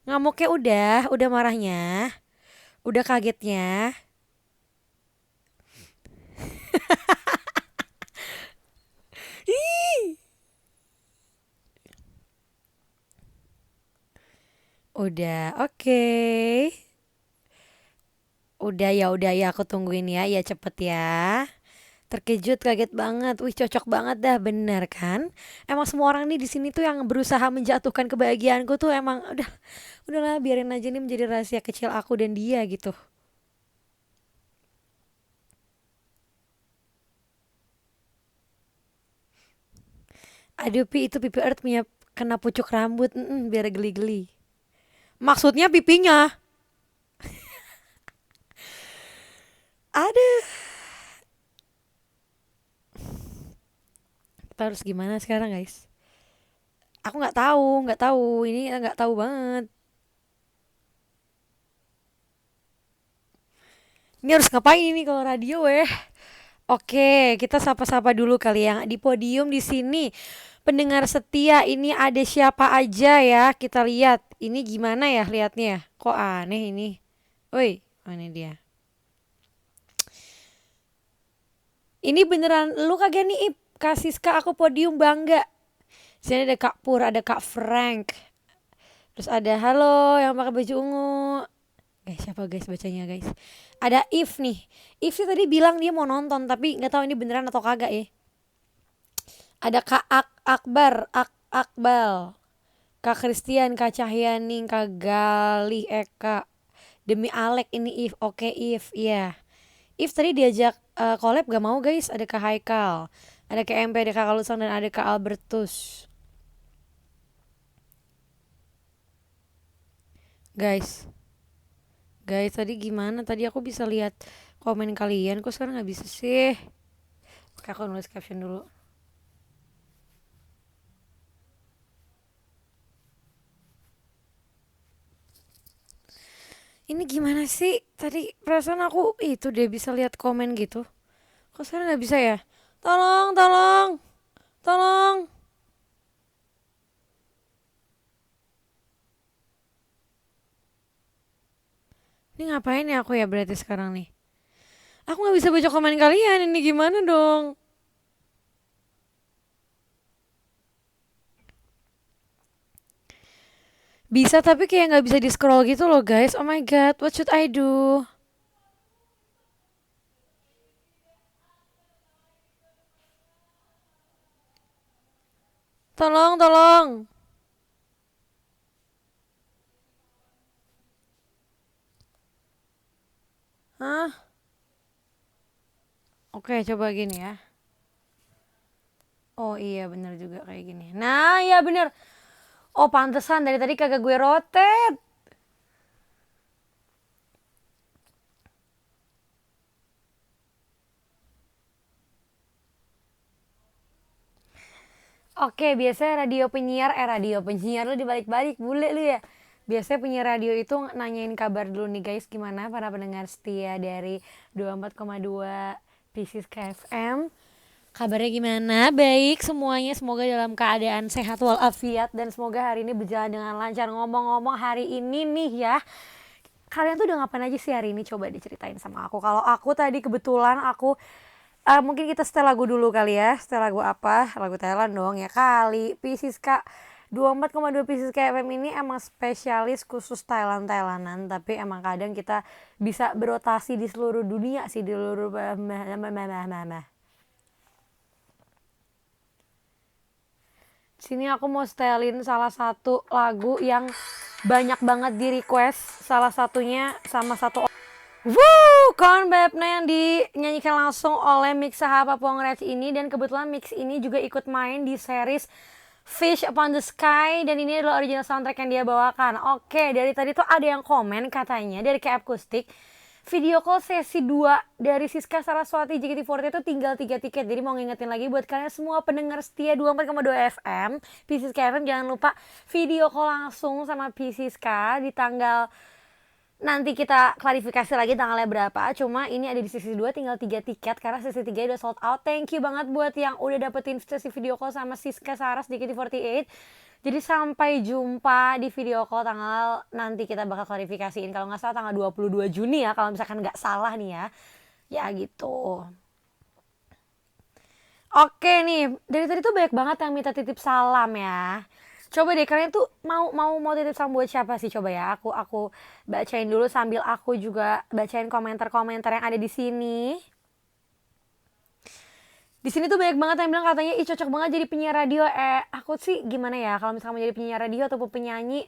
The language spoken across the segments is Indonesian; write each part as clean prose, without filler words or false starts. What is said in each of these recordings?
Ngamuknya udah marahnya, udah kagetnya. Udah, oke. Udah ya aku tungguin ya, ya cepet ya. Terkejut, kaget banget. Wih, cocok banget dah, bener kan? Emang semua orang nih di sini tuh yang berusaha menjatuhkan kebahagiaanku tuh emang udahlah biarin aja nih menjadi rahasia kecil aku dan dia gitu. Aduh, Pi, itu pipi Earth punya kena pucuk rambut, biar geli-geli. Maksudnya pipinya. Ada. Kita harus gimana sekarang, guys? Aku nggak tahu. Ini nggak tahu banget. Ini harus ngapain ini kalau radio Oke, kita sapa-sapa dulu kali yang di podium di sini. Pendengar setia ini ada siapa aja ya? Kita lihat. Ini gimana ya liatnya? Kok aneh ini? Woi, oh ini dia. Ini beneran lu kagak nih Ip? Kasih Ska aku podium bangga. Sini ada Kak Pur, ada Kak Frank. Terus ada halo yang pakai baju ungu. Guys, siapa guys bacanya guys? Ada If nih. If sih tadi bilang dia mau nonton tapi nggak tahu ini beneran atau kagak ya. Ada Kak Akbar, Akbal, Kak Christian, Kak Cahyani, Kak Galih, Eka. Demi Alek ini If, oke If, iya. If tadi diajak collab gak mau guys. Ada Kak Haikal, ada Kak MP, ada Kak Kalusang dan ada Kak Albertus. Guys, guys tadi gimana? Tadi aku bisa lihat komen kalian, kok sekarang nggak bisa sih? Oke, aku nulis caption dulu. Ini gimana sih? Tadi perasaan aku itu dia bisa lihat komen gitu. Kok sekarang nggak bisa ya? Tolong, tolong, tolong. Ini ngapain ya aku ya berarti sekarang nih? Aku nggak bisa baca komen kalian. Ini gimana dong? Bisa tapi kayak nggak bisa di scroll gitu loh guys. Oh my god, what should I do? Tolong, tolong. Hah? Oke, coba gini ya. Oh iya bener juga kayak gini. Nah iya bener. Oh pantesan dari tadi kagak gue rotet. Oke, biasanya radio penyiar lu dibalik-balik bule lu ya. Biasanya penyiar radio itu nanyain kabar dulu nih guys, gimana para pendengar setia dari 24,2 Pieces KFM. Kabarnya gimana? Baik semuanya, semoga dalam keadaan sehat walafiat dan semoga hari ini berjalan dengan lancar. Ngomong-ngomong hari ini nih ya, kalian tuh udah ngapain aja sih hari ini? Coba diceritain sama aku. Kalau aku tadi kebetulan aku mungkin kita setel lagu dulu kali ya. Setel lagu apa? Lagu Thailand dong ya kali. Pisces Kak 24,2 Pisces KFM ini emang spesialis khusus Thailandan. Tapi emang kadang kita bisa berotasi di seluruh dunia sih. Di seluruh sini aku mau setelin salah satu lagu yang banyak banget di request. Salah satunya sama satu Woo, Kon Bebna yang dinyanyikan langsung oleh Mix Sahapa Pongres ini. Dan kebetulan Mix ini juga ikut main di series Fish Upon the Sky. Dan ini adalah original soundtrack yang dia bawakan. Oke, dari tadi tuh ada yang komen katanya dari kayak akustik. Video call sesi 2 dari Siska Saraswati JKT48 itu tinggal 3 tiket. Jadi mau ngingetin lagi buat kalian semua pendengar setia 24,2 FM Siska FM, jangan lupa video call langsung sama Siska di tanggal, nanti kita klarifikasi lagi tanggalnya berapa. Cuma ini ada di sesi 2 tinggal 3 tiket karena sesi 3 udah sold out. Thank you banget buat yang udah dapetin sesi video call sama Siska Saras JKT48. Jadi sampai jumpa di video call tanggal nanti kita bakal klarifikasiin kalau nggak salah tanggal 22 Juni ya kalau misalkan nggak salah nih ya. Ya gitu. Oke nih, dari tadi tuh banyak banget yang minta titip salam ya. Coba deh kalian tuh mau titip salam buat siapa sih coba ya? Aku bacain dulu sambil aku juga bacain komentar-komentar yang ada di sini. Di sini tuh banyak banget yang bilang katanya ih cocok banget jadi penyiar radio. Aku sih gimana ya kalau misalnya mau jadi penyiar radio ataupun penyanyi,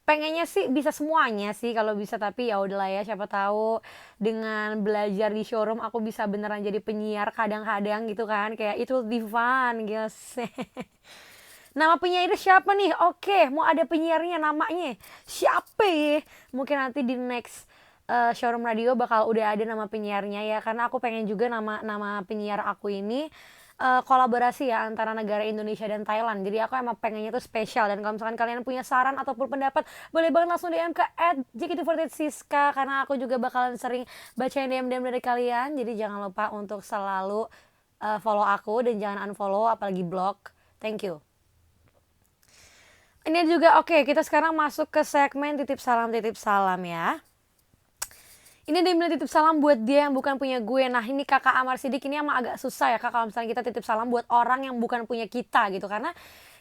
pengennya sih bisa semuanya sih kalau bisa, tapi ya udahlah ya, siapa tahu dengan belajar di showroom aku bisa beneran jadi penyiar kadang-kadang gitu kan, kayak itu will be fun guys. Nama penyiar siapa nih? Oke, mau ada penyiarnya, namanya siapa ya? Mungkin nanti di next showroom radio bakal udah ada nama penyiarnya ya, karena aku pengen juga nama penyiar aku ini kolaborasi ya antara negara Indonesia dan Thailand. Jadi aku emang pengennya tuh spesial, dan kalau misalkan kalian punya saran ataupun pendapat boleh banget langsung DM ke @JKT48Siska, karena aku juga bakalan sering bacain DM dari kalian. Jadi jangan lupa untuk selalu follow aku dan jangan unfollow apalagi blog. Thank you. Ini juga oke, kita sekarang masuk ke segmen titip salam ya. Ini dia bilang titip salam buat dia yang bukan punya gue. Nah ini kakak Amar Sidik ini emang agak susah ya kak kalau misalnya kita titip salam buat orang yang bukan punya kita gitu, karena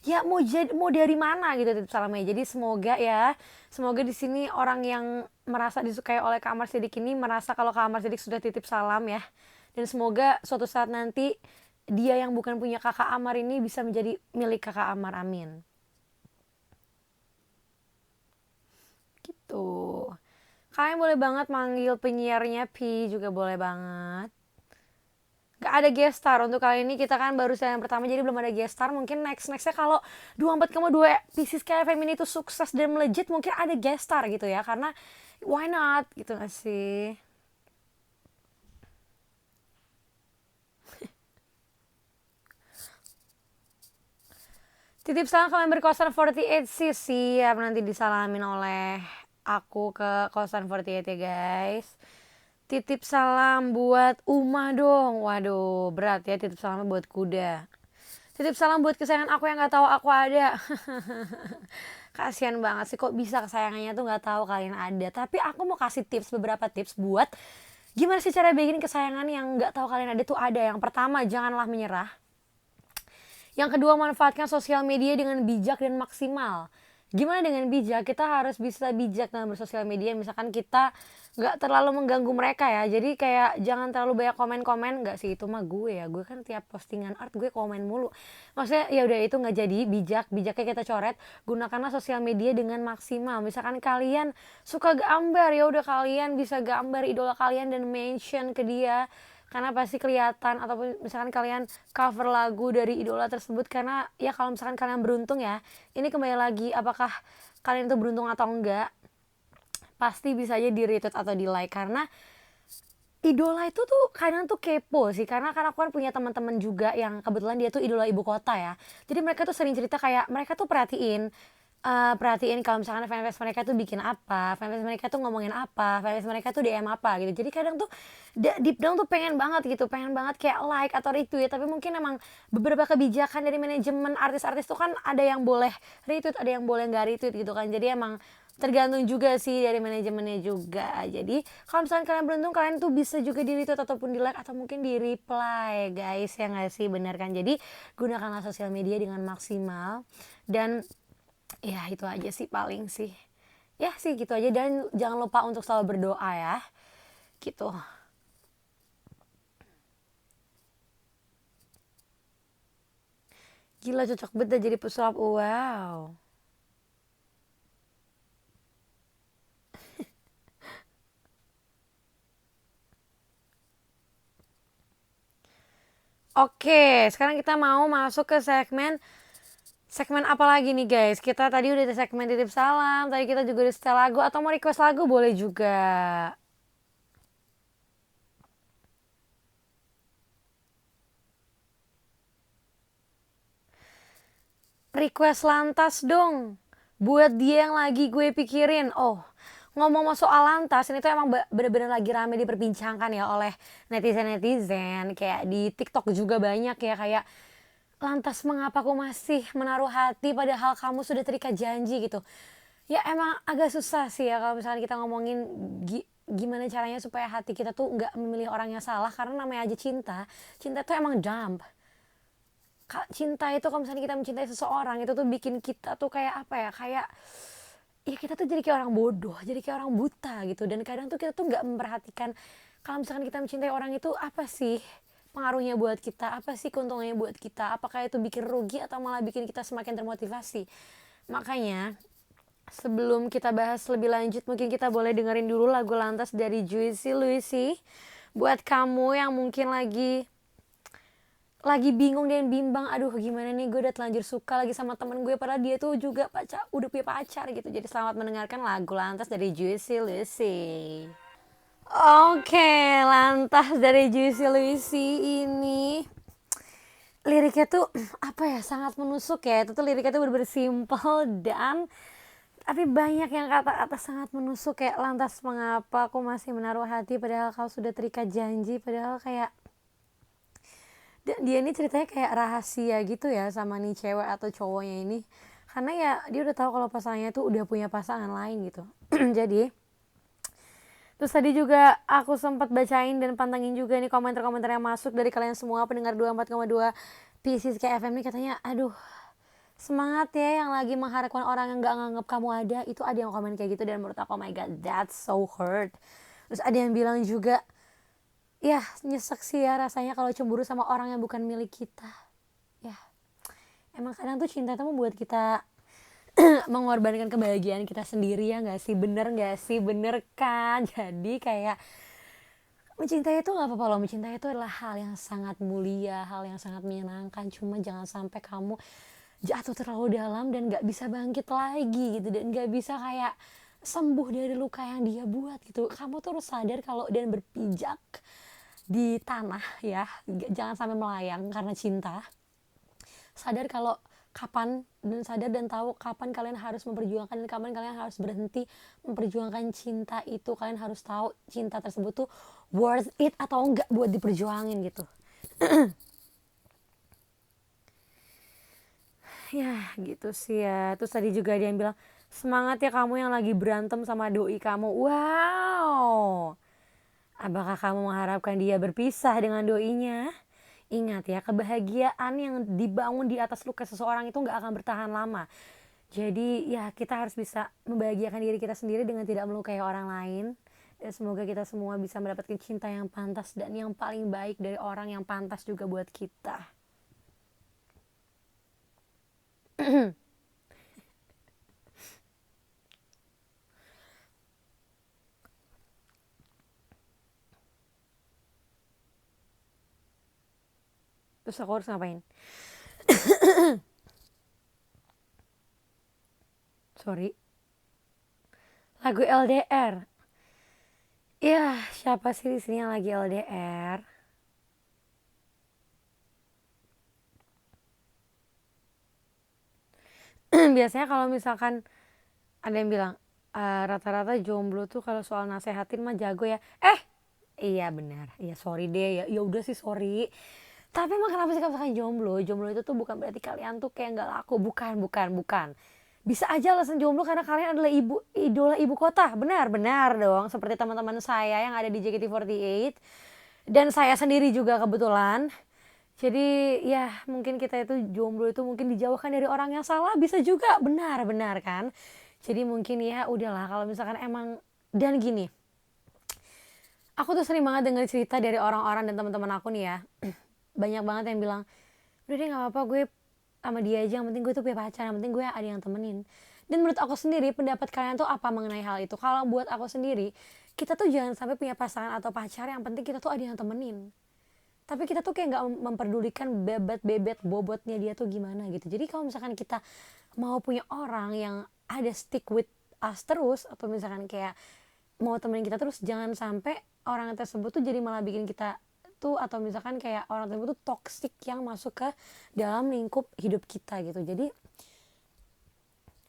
ya mau dari mana gitu titip salamnya. Jadi semoga di sini orang yang merasa disukai oleh kak Amar Sidik ini merasa kalau kak Amar Sidik sudah titip salam ya, dan semoga suatu saat nanti dia yang bukan punya kakak Amar ini bisa menjadi milik kakak Amar, amin. Tuh. Kalian boleh banget manggil penyiarnya Pi juga boleh banget. Gak ada guest star untuk kali ini, kita kan baru yang pertama jadi belum ada guest star. Mungkin nextnya kalau 24,2 Pisces kayak Femini itu sukses dan melejit mungkin ada guest star gitu ya, karena why not gitu gak sih. Titip salam kalian berkosan 48 sih siap nanti disalamin oleh aku ke kosan 48 ya guys. Titip salam buat Uma dong. Waduh berat ya titip salamnya buat kuda. Titip salam buat kesayangan aku yang gak tahu aku ada. Kasian banget sih kok bisa kesayangannya tuh gak tahu kalian ada. Tapi aku mau kasih beberapa tips buat gimana sih cara bikin kesayangan yang gak tahu kalian ada tuh ada. Yang pertama, janganlah menyerah. Yang kedua, manfaatkan sosial media dengan bijak dan maksimal. Gimana dengan bijak? Kita harus bisa bijak dalam bersosial media. Misalkan kita gak terlalu mengganggu mereka ya. Jadi kayak jangan terlalu banyak komen-komen. Gak sih, itu mah gue ya. Gue kan tiap postingan art gue komen mulu. Maksudnya ya udah itu gak jadi bijak. Bijaknya kita coret. Gunakanlah sosial media dengan maksimal. Misalkan kalian suka gambar, ya udah kalian bisa gambar idola kalian dan mention ke dia, karena pasti kelihatan. Ataupun misalkan kalian cover lagu dari idola tersebut, karena ya kalau misalkan kalian beruntung ya, ini kembali lagi apakah kalian itu beruntung atau enggak, pasti bisa aja di retweet atau di like, karena idola itu tuh kadang tuh kepo sih, karena aku kan punya teman-teman juga yang kebetulan dia tuh idola ibu kota ya, jadi mereka tuh sering cerita kayak mereka tuh perhatiin kalau misalkan fanbase mereka tuh bikin apa, fanbase mereka tuh ngomongin apa, fanbase mereka tuh DM apa gitu. Jadi kadang tuh deep down tuh pengen banget kayak like atau retweet, tapi mungkin emang beberapa kebijakan dari manajemen artis-artis tuh kan ada yang boleh retweet, ada yang boleh nggak retweet gitu kan. Jadi emang tergantung juga sih dari manajemennya juga. Jadi kalau misalkan kalian beruntung, kalian tuh bisa juga di retweet ataupun di like atau mungkin di reply guys, ya nggak sih, bener kan. Jadi gunakanlah sosial media dengan maksimal, dan ya itu aja sih paling sih. Ya sih gitu aja, dan jangan lupa untuk selalu berdoa ya. Gitu. Gila cocok banget jadi pesulap. Wow. Oke, sekarang kita mau masuk ke segmen apa lagi nih guys? Kita tadi udah ada segmen titip salam, tadi kita juga udah setel lagu, atau mau request lagu boleh juga. Request lantas dong, buat dia yang lagi gue pikirin. Oh, ngomong soal lantas, ini tuh emang bener-bener lagi rame diperbincangkan ya oleh netizen-netizen. Kayak di TikTok juga banyak ya, kayak Lantas mengapa aku masih menaruh hati padahal kamu sudah terikat janji gitu. Ya emang agak susah sih ya kalau misalnya kita ngomongin gimana caranya supaya hati kita tuh nggak memilih orang yang salah, karena namanya aja cinta. Cinta tuh emang dumb. Cinta itu kalau misalnya kita mencintai seseorang itu tuh bikin kita tuh kayak apa ya, kayak ya kita tuh jadi kayak orang bodoh, jadi kayak orang buta gitu. Dan kadang tuh kita tuh nggak memperhatikan kalau misalkan kita mencintai orang itu apa sih pengaruhnya buat kita, apa sih keuntungannya buat kita, apakah itu bikin rugi atau malah bikin kita semakin termotivasi. Makanya sebelum kita bahas lebih lanjut, mungkin kita boleh dengerin dulu lagu Lantas dari Juicy Luicy. Buat kamu yang mungkin lagi bingung dan bimbang, aduh gimana nih, gue udah telanjur suka lagi sama temen gue padahal dia tuh juga udah punya pacar gitu. Jadi selamat mendengarkan lagu Lantas dari Juicy Luicy. Oke, Lantas dari Juicy Luicy ini liriknya tuh apa ya, sangat menusuk ya. Itu tuh liriknya tuh bener-bener simple dan tapi banyak yang kata-kata sangat menusuk, kayak lantas mengapa aku masih menaruh hati padahal kau sudah terikat janji. Padahal kayak dia ini ceritanya kayak rahasia gitu ya sama nih cewek atau cowoknya ini, karena ya dia udah tahu kalau pasangannya tuh udah punya pasangan lain gitu. Jadi terus tadi juga aku sempat bacain dan pantengin juga nih komentar-komentar yang masuk dari kalian semua pendengar 24,2 PCS KFM nih. Katanya aduh semangat ya yang lagi mengharapkan orang yang gak nganggap kamu ada. Itu ada yang komen kayak gitu dan menurut aku oh my god that's so hurt. Terus ada yang bilang juga ya nyesek sih ya rasanya kalau cemburu sama orang yang bukan milik kita. Ya emang kadang tuh cinta tuh membuat kita mengorbankan kebahagiaan kita sendiri, ya gak sih? Bener gak sih? Bener kan? Jadi kayak mencintai itu gak apa-apa loh. Mencintai itu adalah hal yang sangat mulia, hal yang sangat menyenangkan. Cuma jangan sampai kamu jatuh terlalu dalam dan gak bisa bangkit lagi gitu. Dan gak bisa kayak sembuh dari luka yang dia buat gitu. Kamu tuh harus sadar kalau dan berpijak di tanah ya. Jangan sampai melayang karena cinta. Sadar kalau kapan, dan sadar dan tahu kapan kalian harus memperjuangkan dan kapan kalian harus berhenti memperjuangkan cinta itu. Kalian harus tahu cinta tersebut tuh worth it atau enggak buat diperjuangin gitu. Ya gitu sih ya. Terus tadi juga ada yang bilang semangat ya kamu yang lagi berantem sama doi kamu. Wow, apakah kamu mengharapkan dia berpisah dengan doinya? Ingat ya, kebahagiaan yang dibangun di atas luka seseorang itu gak akan bertahan lama. Jadi ya kita harus bisa membahagiakan diri kita sendiri dengan tidak melukai orang lain. Dan semoga kita semua bisa mendapatkan cinta yang pantas dan yang paling baik dari orang yang pantas juga buat kita. Terus aku harus ngapain? Sorry. Lagu LDR. Ya, siapa sih di sini yang lagi LDR? Biasanya kalau misalkan ada yang bilang rata-rata jomblo tuh kalau soal nasehatin mah jago ya. Iya benar. Iya sorry deh ya. Ya udah sih sorry. Tapi emang kenapa sih kalau misalkan jomblo? Jomblo itu tuh bukan berarti kalian tuh kayak nggak laku. Bukan. Bisa aja alasan jomblo karena kalian adalah idola ibu kota. Benar dong. Seperti teman-teman saya yang ada di JKT48 dan saya sendiri juga kebetulan. Jadi ya mungkin kita itu jomblo itu mungkin dijauhkan dari orang yang salah, bisa juga. Benar kan. Jadi mungkin ya udahlah kalau misalkan emang. Dan gini, aku tuh sering banget denger cerita dari orang-orang dan teman-teman aku nih ya. Banyak banget yang bilang udah deh gak apa-apa gue sama dia aja, yang penting gue tuh punya pacar, yang penting gue ada yang temenin. Dan menurut aku sendiri, pendapat kalian tuh apa mengenai hal itu? Kalau buat aku sendiri, kita tuh jangan sampai punya pasangan atau pacar, yang penting kita tuh ada yang temenin. Tapi kita tuh kayak gak memperdulikan bebet bobotnya dia tuh gimana gitu. Jadi kalau misalkan kita mau punya orang yang ada stick with us terus, atau misalkan kayak mau temenin kita terus, jangan sampai orang tersebut tuh jadi malah bikin kita tuh, atau misalkan kayak orang tersebut tuh toxic yang masuk ke dalam lingkup hidup kita gitu. Jadi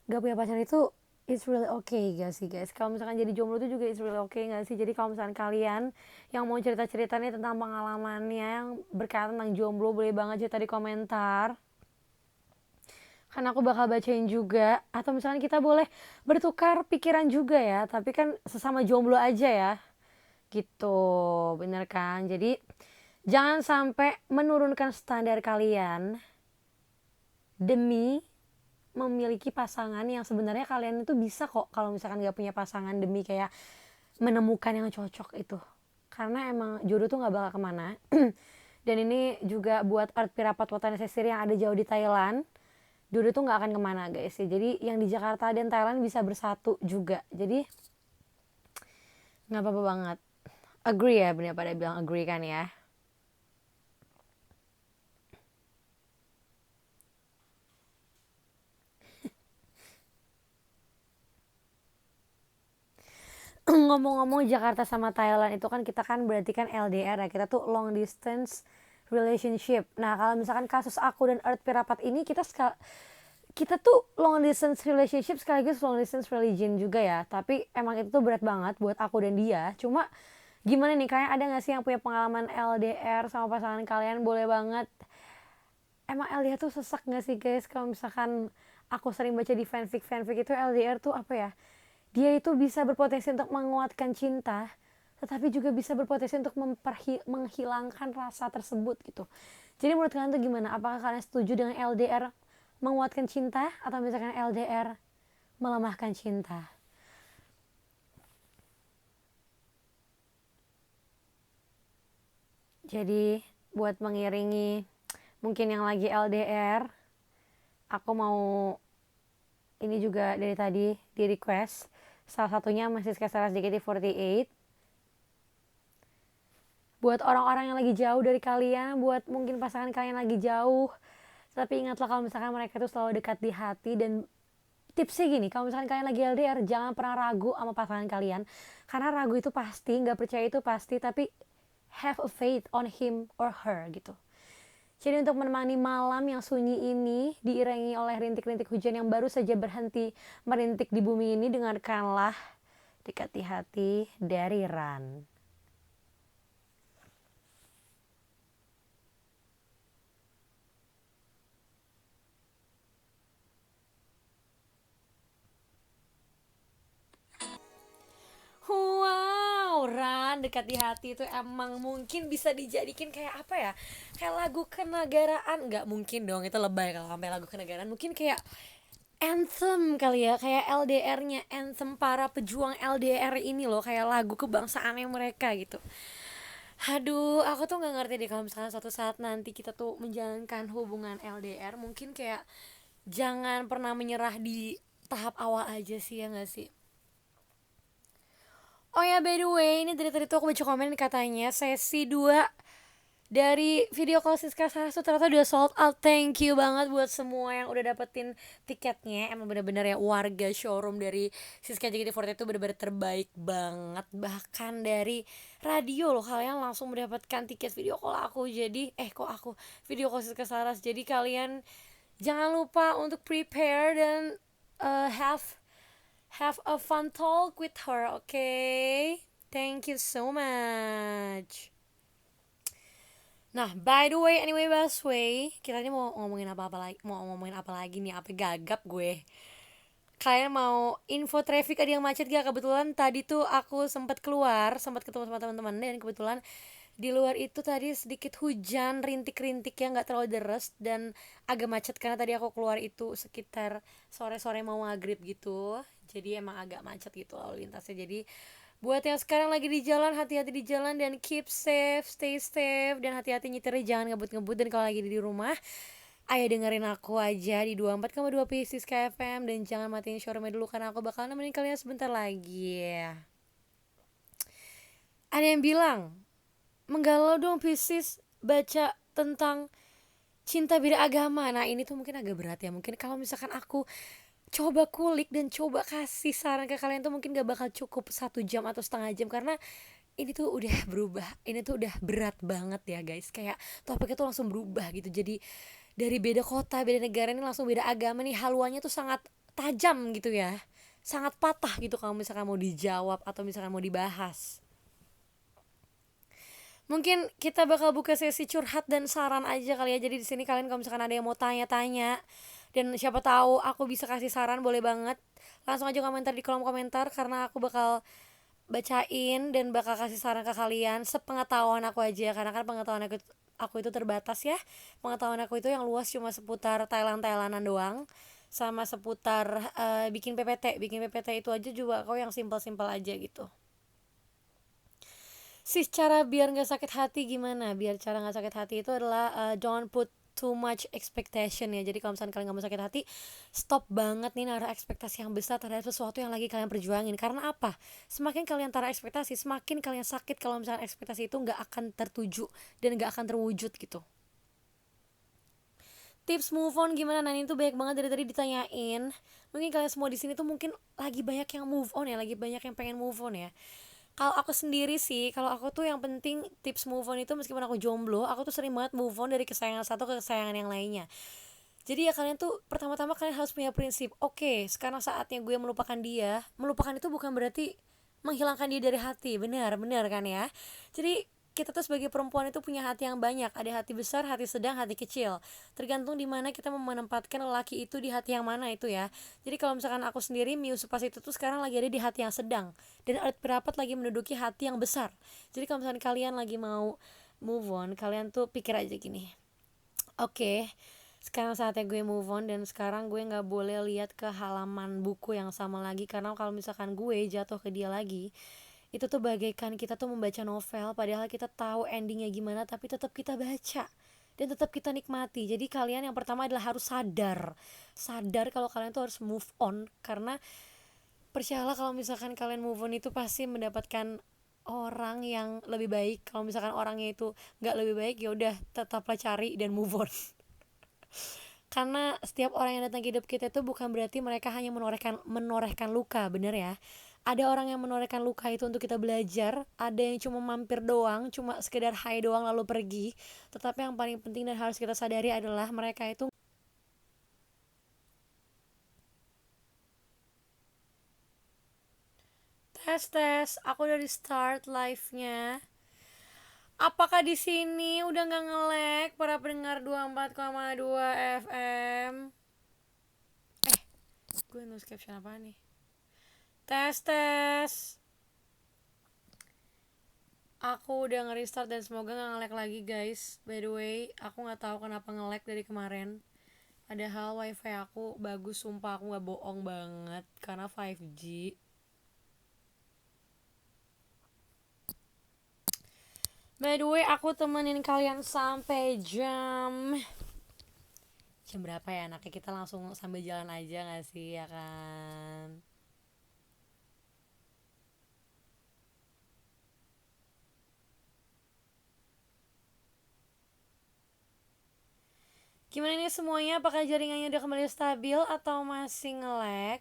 gak punya pacar itu it's really okay gak sih guys, kalau misalkan jadi jomblo itu juga it's really okay gak sih. Jadi kalau misalkan kalian yang mau cerita-cerita nih tentang pengalamannya yang berkaitan tentang jomblo, boleh banget cerita di komentar, kan aku bakal bacain juga. Atau misalkan kita boleh bertukar pikiran juga ya, tapi kan sesama jomblo aja ya gitu, bener kan. Jadi jangan sampai menurunkan standar kalian demi memiliki pasangan yang sebenarnya kalian itu bisa kok kalau misalkan gak punya pasangan, demi kayak menemukan yang cocok itu. Karena emang jodoh tuh gak bakal kemana. Dan ini juga buat Earth Pirapat Watan Sesir yang ada jauh di Thailand, jodoh tuh gak akan kemana guys ya. Jadi yang di Jakarta dan Thailand bisa bersatu juga. Jadi gak apa-apa banget. Agree ya, bener pada bilang agree kan ya. Ngomong-ngomong Jakarta sama Thailand itu kan kita kan berarti kan LDR ya, kita tuh long distance relationship. Nah kalau misalkan kasus aku dan Earth Pirapat ini kita tuh long distance relationship sekaligus long distance religion juga ya. Tapi emang itu tuh berat banget buat aku dan dia. Cuma gimana nih, kalian ada gak sih yang punya pengalaman LDR sama pasangan kalian? Boleh banget. Emang LDR tuh sesak gak sih guys? Kalau misalkan aku sering baca di fanfic itu, LDR tuh apa ya, dia itu bisa berpotensi untuk menguatkan cinta, tetapi juga bisa berpotensi untuk menghilangkan rasa tersebut gitu. Jadi menurut kalian tuh gimana? Apakah kalian setuju dengan LDR menguatkan cinta, atau misalkan LDR melemahkan cinta? Jadi buat mengiringi mungkin yang lagi LDR, aku mau ini juga dari tadi di request, salah satunya masih Saras JKT48. Buat orang-orang yang lagi jauh dari kalian, buat mungkin pasangan kalian lagi jauh, tapi ingatlah kalau misalkan mereka itu selalu dekat di hati. Dan tipsnya gini, kalau misalkan kalian lagi LDR, jangan pernah ragu sama pasangan kalian. Karena ragu itu pasti, gak percaya itu pasti, tapi have a faith on him or her gitu. Jadi untuk menemani malam yang sunyi ini, diiringi oleh rintik-rintik hujan yang baru saja berhenti merintik di bumi ini, dengarkanlah Dekati Hati dari Ran. Wow, Ran, Dekat di Hati itu emang mungkin bisa dijadikan kayak apa ya, kayak lagu kenegaraan. Nggak mungkin dong, itu lebay kalau sampai lagu kenegaraan. Mungkin kayak anthem kali ya, kayak LDR-nya, anthem para pejuang LDR ini loh, kayak lagu kebangsaannya mereka gitu. Aduh, aku tuh nggak ngerti deh kalau misalnya suatu saat nanti kita tuh menjalankan hubungan LDR, mungkin kayak jangan pernah menyerah di tahap awal aja sih, ya nggak sih? Oh ya, by the way, ini dari tadi tuh aku baca komen katanya sesi 2 dari video call Siska Saras tuh ternyata udah sold out. Thank you banget buat semua yang udah dapetin tiketnya. Emang bener-bener ya, warga showroom dari Siska JKT48 itu bener-bener terbaik banget. Bahkan dari radio loh, kalian langsung mendapatkan tiket video call aku. Jadi video call Siska Saras. Jadi kalian jangan lupa untuk prepare dan have a fun talk with her, okay? Thank you so much. Nah, by the way, anyway, Basway, kita ini mau ngomongin apa lagi nih? Apa gagap gue? Kalian mau info traffic ada yang macet gak? Kebetulan tadi tuh aku sempat ketemu sama teman-teman, dan kebetulan di luar itu tadi sedikit hujan, rintik-rintik ya, nggak terlalu deres dan agak macet karena tadi aku keluar itu sekitar sore-sore mau maghrib gitu. Jadi emang agak macet gitu lalu lintasnya. Jadi buat yang sekarang lagi di jalan, hati-hati di jalan dan keep safe, stay safe, dan hati-hati nyetirnya, jangan ngebut-ngebut. Dan kalau lagi di rumah, ayo dengerin aku aja di 24,2 Pisces KFM, dan jangan matiin showroomnya dulu karena aku bakal nemenin kalian sebentar lagi. Ada yang bilang, menggalau dong Pisces, baca tentang cinta beda agama. Nah ini tuh mungkin agak berat ya. Mungkin kalau misalkan aku coba kulik dan coba kasih saran ke kalian tuh mungkin gak bakal cukup 1 jam atau setengah jam, karena ini tuh udah berubah. Ini tuh udah berat banget ya guys. Kayak topiknya tuh langsung berubah gitu. Jadi dari beda kota, beda negara, ini langsung beda agama nih, haluannya tuh sangat tajam gitu ya. sangat patah gitu kalau misalkan mau dijawab atau misalkan mau dibahas. Mungkin kita bakal buka sesi curhat dan saran aja kali ya. Jadi di sini kalian kalau misalkan ada yang mau tanya-tanya dan siapa tahu aku bisa kasih saran, boleh banget. Langsung aja komentar di kolom komentar karena aku bakal bacain dan bakal kasih saran ke kalian sepengetahuan aku aja, karena kan pengetahuan aku itu terbatas ya. Pengetahuan aku itu yang luas cuma seputar Thailandan doang, sama seputar bikin PPT. Bikin PPT itu aja juga aku yang simpel-simpel aja gitu. Cara biar nggak sakit hati gimana? Biar cara nggak sakit hati itu adalah don't put too much expectation ya. Jadi kalau misalnya kalian nggak mau sakit hati, stop banget nih naruh ekspektasi yang besar terhadap sesuatu yang lagi kalian perjuangin. Karena apa? Semakin kalian taruh ekspektasi, semakin kalian sakit kalau misalnya ekspektasi itu nggak akan tertuju dan nggak akan terwujud gitu. Tips move on gimana? Nah, ini tuh banyak banget dari tadi ditanyain. Mungkin kalian semua di sini tuh mungkin lagi banyak yang move on ya, lagi banyak yang pengen move on ya. Kalau aku sendiri sih, kalau aku tuh yang penting tips move on itu, meskipun aku jomblo, aku tuh sering banget move on dari kesayangan satu ke kesayangan yang lainnya. Jadi ya kalian tuh pertama-tama kalian harus punya prinsip. Oke, sekarang saatnya gue melupakan dia. Melupakan itu bukan berarti menghilangkan dia dari hati. Benar kan ya. Jadi kita tuh sebagai perempuan itu punya hati yang banyak. Ada hati besar, hati sedang, hati kecil. Tergantung di mana kita menempatkan lelaki itu di hati yang mana itu ya. Jadi kalau misalkan aku sendiri, Miu Supas itu tuh sekarang lagi ada di hati yang sedang, dan Earth Perapat lagi menduduki hati yang besar. Jadi kalau misalkan kalian lagi mau move on, kalian tuh pikir aja gini. Oke, sekarang saatnya gue move on, dan sekarang gue nggak boleh lihat ke halaman buku yang sama lagi, karena kalau misalkan gue jatuh ke dia lagi, itu tuh bagaikan kita tuh membaca novel, padahal kita tahu endingnya gimana, tapi tetap kita baca dan tetap kita nikmati. Jadi kalian yang pertama adalah harus sadar kalau kalian tuh harus move on, karena percayalah kalau misalkan kalian move on itu pasti mendapatkan orang yang lebih baik. Kalau misalkan orangnya itu nggak lebih baik, ya udah tetaplah cari dan move on. Karena setiap orang yang datang ke hidup kita itu bukan berarti mereka hanya menorehkan luka, bener ya. Ada orang yang menorehkan luka itu untuk kita belajar, ada yang cuma mampir doang, cuma sekedar hai doang lalu pergi. Tetapi yang paling penting dan harus kita sadari adalah mereka itu tes, aku udah di start live-nya. Apakah di sini udah nggak nge-lag para pendengar 24,2 FM? Gue nulis caption apa nih? Tes. Aku udah nge-restart dan semoga gak nge-lag lagi guys. By the way, aku gak tahu kenapa nge-lag dari kemarin. Padahal wifi aku bagus, sumpah aku gak bohong banget, karena 5G. By the way, aku temenin kalian sampai jam berapa ya anaknya? Kita langsung sambil jalan aja gak sih, ya kan? Gimana nih semuanya? Apakah jaringannya udah kembali stabil atau masih nge-lag?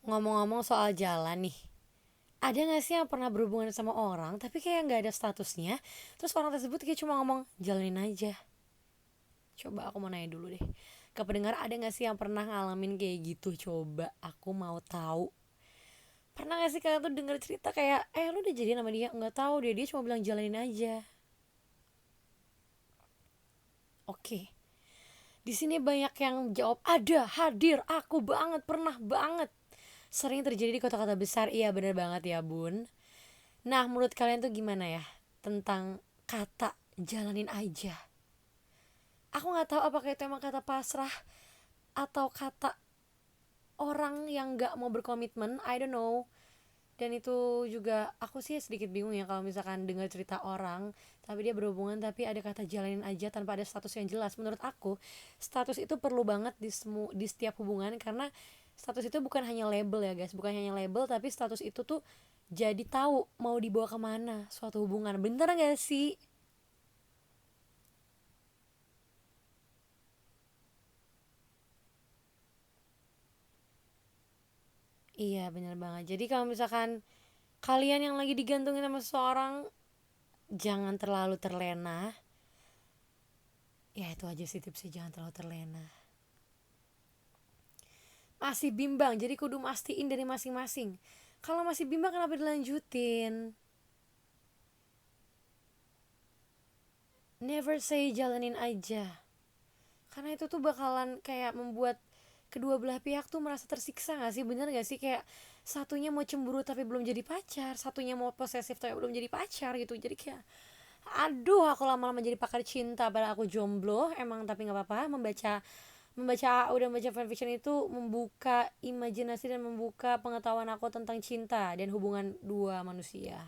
Ngomong-ngomong soal jalan nih, ada gak sih yang pernah berhubungan sama orang tapi kayak gak ada statusnya, terus orang tersebut kayak cuma ngomong jalanin aja? Coba aku mau nanya dulu deh ke pendengar, ada gak sih yang pernah ngalamin kayak gitu? Coba aku mau tahu. Pernah gak sih kalian tuh denger cerita kayak lu udah jadian sama dia? Nggak tahu deh, dia cuma bilang jalanin aja. Oke, di sini banyak yang jawab ada, hadir, aku banget, pernah banget. Sering terjadi di kota-kota besar. Iya bener banget ya bun. Nah menurut kalian tuh gimana ya tentang kata jalanin aja? Aku nggak tahu apakah itu emang kata pasrah atau kata orang yang nggak mau berkomitmen, I don't know. Dan itu juga aku sih sedikit bingung ya kalau misalkan dengar cerita orang tapi dia berhubungan tapi ada kata jalanin aja tanpa ada status yang jelas. Menurut aku status itu perlu banget di setiap hubungan, karena status itu bukan hanya label ya guys, bukan hanya label, tapi status itu tuh jadi tahu mau dibawa kemana suatu hubungan. Bener gak sih? Iya bener banget. Jadi kalau misalkan kalian yang lagi digantungin sama seseorang, jangan terlalu terlena, Ya itu aja sih tipsnya, jangan terlalu terlena. Masih bimbang, jadi kudu mastiin dari masing-masing. Kalau masih bimbang kenapa dilanjutin? Never say jalanin aja. Karena itu tuh bakalan kayak membuat kedua belah pihak tuh merasa tersiksa gak sih? Bener gak sih? Kayak satunya mau cemburu tapi belum jadi pacar, satunya mau posesif tapi belum jadi pacar gitu. Jadi kayak aduh, aku lama-lama jadi pakar cinta padahal aku jomblo emang, tapi nggak apa-apa. Udah membaca fanfiction itu membuka imajinasi dan membuka pengetahuan aku tentang cinta dan hubungan dua manusia.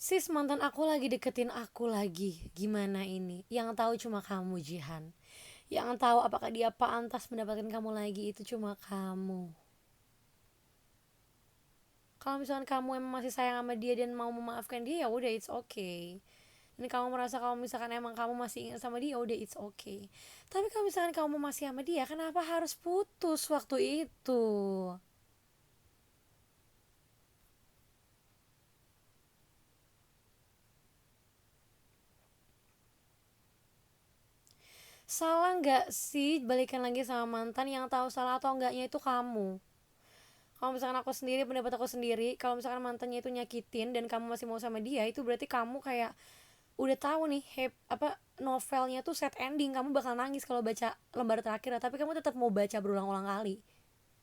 Sis, mantan aku lagi deketin aku lagi. Gimana ini? Yang tahu cuma kamu, Jihan. Yang tahu apakah dia pantas mendapatkan kamu lagi itu cuma kamu. Kalau misalkan kamu emang masih sayang sama dia dan mau memaafkan dia, ya udah, it's okay. Ini kamu merasa kalau misalkan emang kamu masih ingat sama dia, udah, it's okay. Tapi kalau misalkan kamu masih sama dia, kenapa harus putus waktu itu? Salah nggak sih balikan lagi sama mantan? Yang tahu salah atau enggaknya itu kamu. Kalau misalkan aku sendiri, pendapat aku sendiri, kalau misalkan mantannya itu nyakitin dan kamu masih mau sama dia, itu berarti kamu kayak udah tahu nih novelnya tuh set ending, kamu bakal nangis kalau baca lembar terakhir, tapi kamu tetap mau baca berulang-ulang kali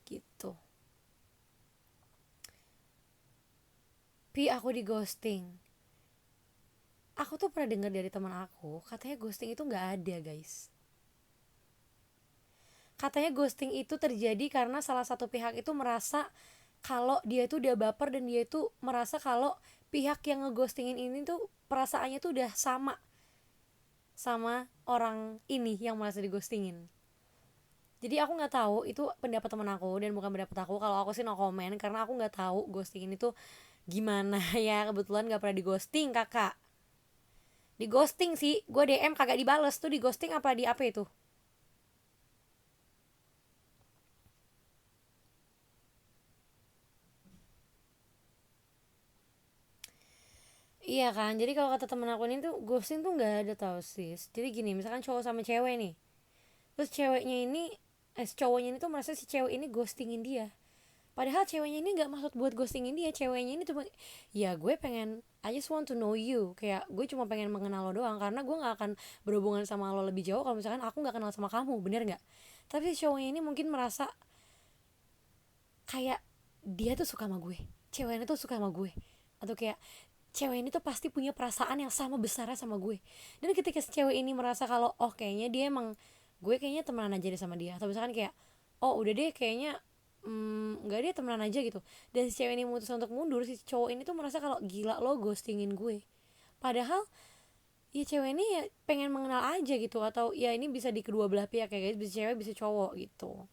gitu. Pi, aku di ghosting. Aku tuh pernah dengar dari teman aku, katanya ghosting itu nggak ada, guys. Katanya ghosting itu terjadi karena salah satu pihak itu merasa kalau dia itu udah baper, dan dia itu merasa kalau pihak yang ngeghostingin ini tuh perasaannya tuh udah sama sama orang ini yang merasa dighostingin. Jadi aku nggak tahu itu pendapat teman aku dan bukan pendapat aku. Kalau aku sih no comment karena aku nggak tahu ghosting ini tuh gimana ya. Kebetulan nggak pernah di ghosting, kakak. Di ghosting sih, gue DM kagak dibales. Tuh di ghosting apa di apa itu? Iya kan, jadi kalau kata temen aku ini tuh ghosting tuh nggak ada, tau sis. Jadi gini, misalkan cowok sama cewek nih, terus cowoknya ini tuh merasa si cewek ini ghostingin dia. Padahal ceweknya ini nggak maksud buat ghostingin dia. Ceweknya ini cuma, ya gue pengen, I just want to know you, kayak gue cuma pengen mengenal lo doang, karena gue nggak akan berhubungan sama lo lebih jauh kalau misalkan aku nggak kenal sama kamu, bener nggak? Tapi si cowoknya ini mungkin merasa kayak dia tuh suka sama gue, ceweknya tuh suka sama gue, atau kayak cewek ini tuh pasti punya perasaan yang sama besarnya sama gue. Dan ketika si cewek ini merasa kalau oh kayaknya dia emang, gue kayaknya temenan aja deh sama dia, atau misalkan kayak oh udah deh kayaknya nggak, dia temenan aja gitu, dan si cewek ini memutuskan untuk mundur, si cowok ini tuh merasa kalau gila lo ghostingin gue. Padahal ya cewek ini ya pengen mengenal aja gitu, atau ya ini bisa di kedua belah pihak ya guys, bisa cewek bisa cowok gitu.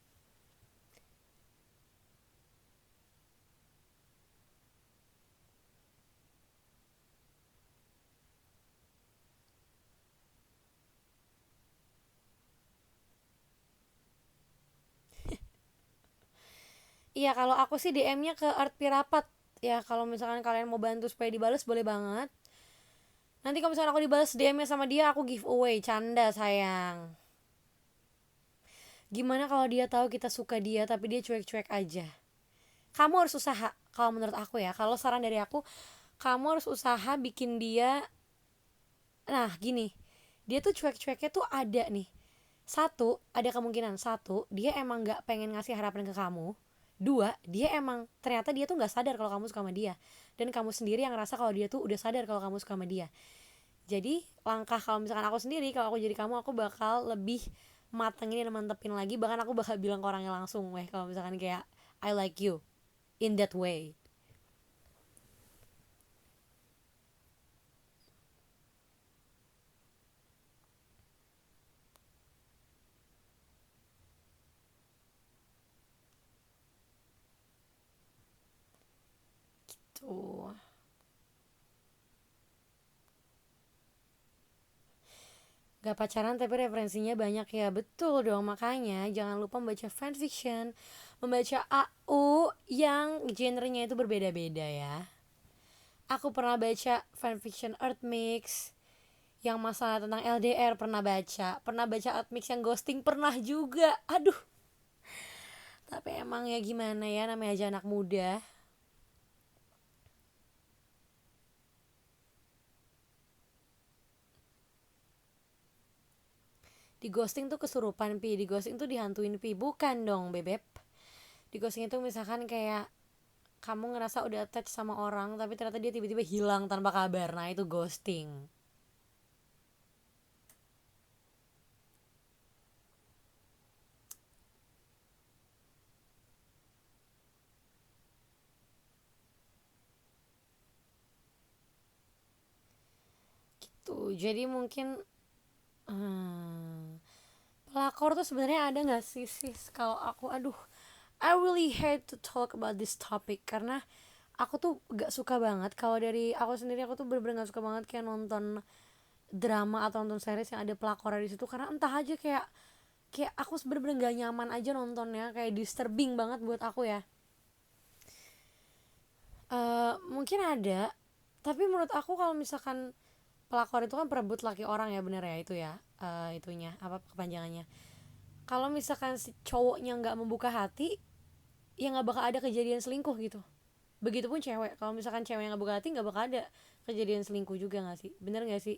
Iya, kalau aku sih DM-nya ke Art Pirapat. Ya kalau misalkan kalian mau bantu supaya dibales, boleh banget. Nanti kalau misalkan aku dibales DM-nya sama dia, aku giveaway. Canda sayang. Gimana kalau dia tahu kita suka dia tapi dia cuek-cuek aja? Kamu harus usaha. Kalau menurut aku ya, kalau saran dari aku, kamu harus usaha bikin dia. Nah gini, dia tuh cuek-cueknya tuh ada nih. Satu, ada kemungkinan satu, dia emang nggak pengen ngasih harapan ke kamu. Dua, dia emang ternyata dia tuh nggak sadar kalau kamu suka sama dia, dan kamu sendiri yang ngerasa kalau dia tuh udah sadar kalau kamu suka sama dia. Jadi langkah, kalau misalkan aku sendiri, kalau aku jadi kamu, aku bakal lebih matengin dan mantepin lagi. Bahkan aku bakal bilang ke orangnya langsung, weh kalau misalkan kayak I like you in that way. Tuh, gak pacaran tapi referensinya banyak ya. Betul dong, makanya jangan lupa membaca fanfiction, membaca AU yang genrenya itu berbeda-beda ya. Aku pernah baca fanfiction Earth Mix, Yang masalah tentang LDR pernah baca Admix yang ghosting pernah juga. Aduh, tapi emang ya gimana ya, namanya aja anak muda. Di ghosting tuh kesurupan pi, di ghosting tuh dihantuin pi, bukan dong bebek. Di ghosting itu misalkan kayak kamu ngerasa udah attach sama orang tapi ternyata dia tiba-tiba hilang tanpa kabar, nah itu ghosting. Gitu, jadi mungkin pelakor tuh sebenarnya ada nggak sih sis? Kalau aku, aduh, I really hate to talk about this topic karena aku tuh gak suka banget. Kalau dari aku sendiri, aku tuh bener-bener gak suka banget kayak nonton drama atau nonton series yang ada pelakornya di situ, karena entah aja kayak kayak aku bener-bener gak nyaman aja nontonnya, kayak disturbing banget buat aku ya. Mungkin ada, tapi menurut aku kalau misalkan pelakor itu kan perebut laki orang ya, bener ya itu ya, itunya apa kepanjangannya. Kalau misalkan si cowoknya nggak membuka hati, ya nggak bakal ada kejadian selingkuh gitu. Begitupun cewek, kalau misalkan cewek yang nggak buka hati, nggak bakal ada kejadian selingkuh juga, nggak sih, bener nggak sih?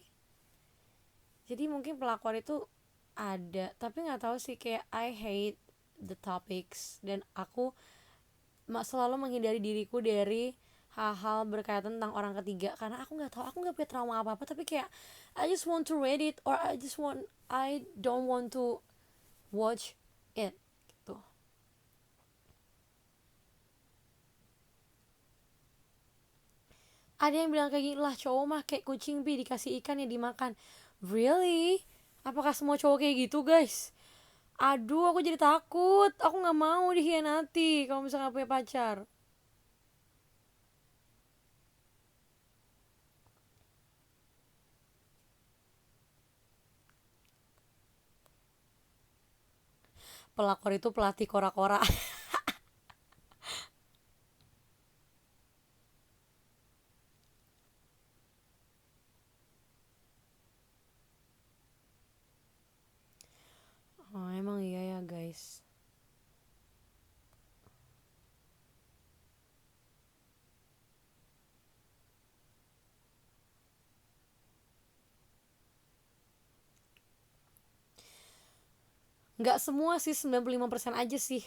Jadi mungkin pelakor itu ada, tapi nggak tahu sih, kayak I hate the topics, dan aku selalu menghindari diriku dari hal-hal berkaitan tentang orang ketiga, karena aku nggak tahu, aku nggak punya trauma apa apa, tapi kayak I just want to read it, or I don't want to watch it gitu. Ada yang bilang kayak gini, lah cowok mah kayak kucing pi, dikasih ikan ya dimakan. Really? Apakah semua cowok kayak gitu guys? Aduh, aku jadi takut, aku nggak mau dikhianati kalau misalnya punya pacar. Pelakor itu pelatih kora-kora. Oh, emang iya ya guys. Nggak semua sih, 95% aja sih.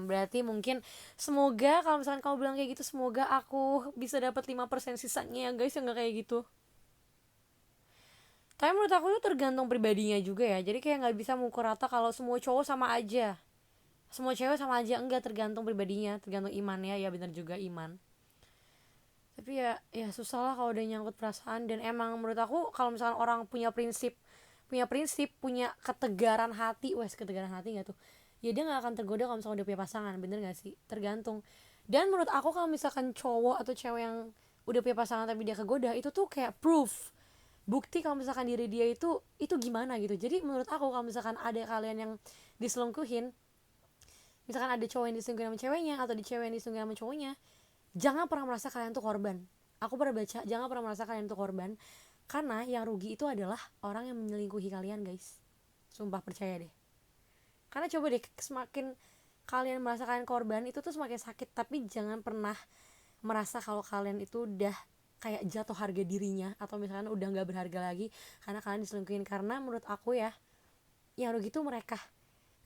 Berarti mungkin, semoga kalau misalkan kamu bilang kayak gitu, semoga aku bisa dapat 5% sisanya ya guys, yang nggak kayak gitu. Tapi menurut aku itu tergantung pribadinya juga ya. Jadi kayak nggak bisa mengukur rata kalau semua cowok sama aja, semua cewek sama aja. Enggak, tergantung pribadinya, tergantung imannya ya, benar juga iman. Tapi ya ya susah lah kalau udah nyangkut perasaan. Dan emang menurut aku kalau misalkan orang punya prinsip, punya ketegaran hati, wes ketegaran hati nggak tuh, ya dia nggak akan tergoda kalau misalkan udah punya pasangan, bener nggak sih? Tergantung. Dan menurut aku kalau misalkan cowok atau cewek yang udah punya pasangan tapi dia kegoda, itu tuh kayak proof, bukti kalau misalkan diri dia itu gimana gitu. Jadi menurut aku kalau misalkan ada kalian yang diselingkuhin, misalkan ada cowok yang diselingkuhin sama ceweknya atau di cewek yang diselingkuhin sama cowoknya, jangan pernah merasa kalian tuh korban. Aku pernah baca, jangan pernah merasa kalian tuh korban, karena yang rugi itu adalah orang yang menyelingkuhi kalian guys. Sumpah, percaya deh. Karena coba deh, semakin kalian merasa kalian korban, itu tuh semakin sakit. Tapi jangan pernah merasa kalau kalian itu udah kayak jatuh harga dirinya, atau misalkan udah gak berharga lagi karena kalian diselingkuhin. Karena menurut aku ya, yang rugi tuh mereka.